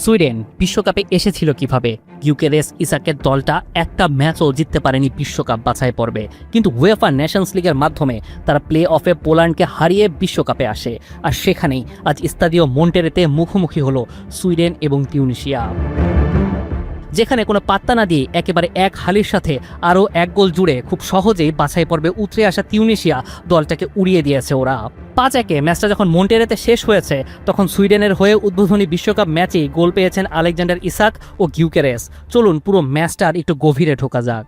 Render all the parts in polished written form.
Sweden বিশ্বকাপে এসেছিল কিভাবে? গ্যুকেরেস ইসাকের দলটা একটা ম্যাচও জিততে পারেনি বিশ্বকাপ বাছাই পর্বে, কিন্তু উয়েফা নেশনস লিগের মাধ্যমে তারা প্লে অফে পোল্যান্ডকে হারিয়ে বিশ্বকাপে আসে। আর সেখানেই আজ স্তাদিও মন্টেরেতে মুখোমুখি হলো সুইডেন এবং তিউনিসিয়া, যেখানে কোনো পাত্তা না দিয়ে একেবারে এক হালির সাথে আরও এক গোল জুড়ে খুব সহজেই বাছাই পর্বে উতরে আসা তিউনিসিয়া দলটাকে উড়িয়ে দিয়েছে ওরা। 5-1 ম্যাচটা যখন মন্টেরেতে শেষ হয়েছে তখন সুইডেনের হয়ে উদ্বোধনী বিশ্বকাপ ম্যাচেই গোল পেয়েছেন আলেকজান্ডার ইসাক ও গ্যুকেরেস। চলুন পুরো ম্যাচটার একটু গভীরে ঢোকা যাক।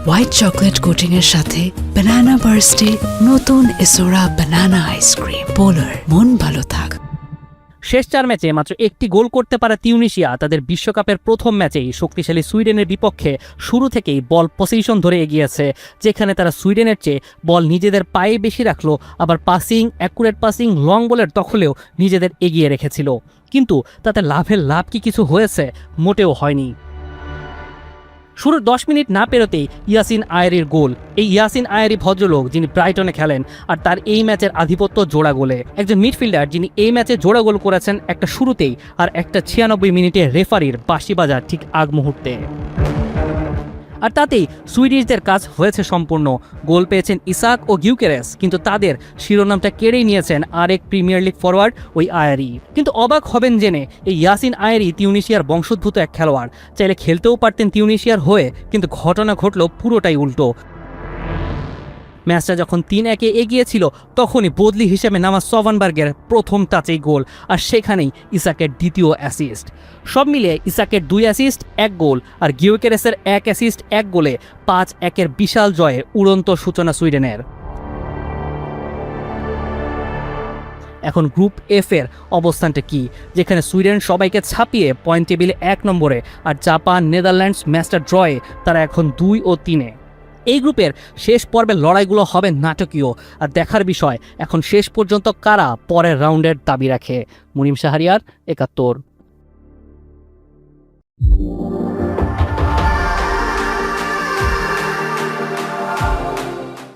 হোয়াইট চকলেট কোটিং এর সাথে বানানা বার্স্টে নতুন এসোরা বানানা আইসক্রিম। পোলার, মন ভালো থাক। শেষ 4 ম্যাচে মাত্র একটি গোল করতে পারা তিউনিসিয়া তাদের বিশ্বকাপের প্রথম ম্যাচেই শক্তিশালী সুইডেনের বিপক্ষে শুরু থেকেই বল পজিশন ধরে এগিয়েছে, যেখানে তারা সুইডেনের চেয়ে বল নিজেদের পায়ে বেশি রাখলো, আবার পাসিং, অ্যাকুরেট পাসিং, লং বলের দখলেও নিজেদের এগিয়ে রেখেছিল। কিন্তু তাতে লাভের লাভ কি কিছু হয়েছে? মোটেও হয়নি। শুরুর 10 মিনিট না পেরোতেই ইয়াসিন আয়েরির গোল। এই ইয়াসিন আয়েরি ভদ্রলোক যিনি ব্রাইটনে খেলেন, আর তার এই ম্যাচের আধিপত্য জোড়া গোলে। একজন মিডফিল্ডার যিনি এই ম্যাচে জোড়া গোল করেছেন একটা শুরুতেই আর একটা 96 মিনিটে রেফারির বাঁশি বাজার ঠিক আগ মুহূর্তে। আর তাতেই সুইডিশদের কাজ হয়েছে সম্পূর্ণ। গোল পেয়েছেন ইসাক ও গ্যুকেরেস, কিন্তু তাদের শিরোনামটা কেড়েই নিয়েছেন আরেক প্রিমিয়ার লিগ ফরওয়ার্ড ওই আয়েরি। কিন্তু অবাক হবেন জেনে এই ইয়াসিন আয়েরি তিউনিসিয়ার বংশোদ্ভূত এক খেলোয়াড়। চাইলে খেলতেও পারতেন তিউনিসিয়ার হয়ে, কিন্তু ঘটনা ঘটল পুরোটাই উল্টো। ম্যাচটা যখন 3-1 এগিয়েছিল তখনই বদলি হিসেবে নামা সভানবার্গের প্রথম টাচেই গোল, আর সেখানেই ইসাকের দ্বিতীয় অ্যাসিস্ট। সব মিলিয়ে ইসাকের 2 অ্যাসিস্ট 1 গোল আর গিউকেরেসের 1 অ্যাসিস্ট 1 গোলে 5-1 বিশাল জয়ে উড়ন্ত সূচনা সুইডেনের। এখন গ্রুপ এফ এর অবস্থানটা কি, যেখানে সুইডেন সবাইকে ছাপিয়ে পয়েন্ট টেবিলে 1 নম্বরে, আর জাপান, নেদারল্যান্ডস ম্যাচটা ড্রয়ে তারা এখন 2 ও 3-এ। এই গ্রুপের শেষ পর্বের লড়াইগুলো হবে নাটকীয়, আর দেখার বিষয় এখন শেষ পর্যন্ত কারা পরের রাউন্ডের দাবি রাখে। মুনিম শাহরিয়ার, 71।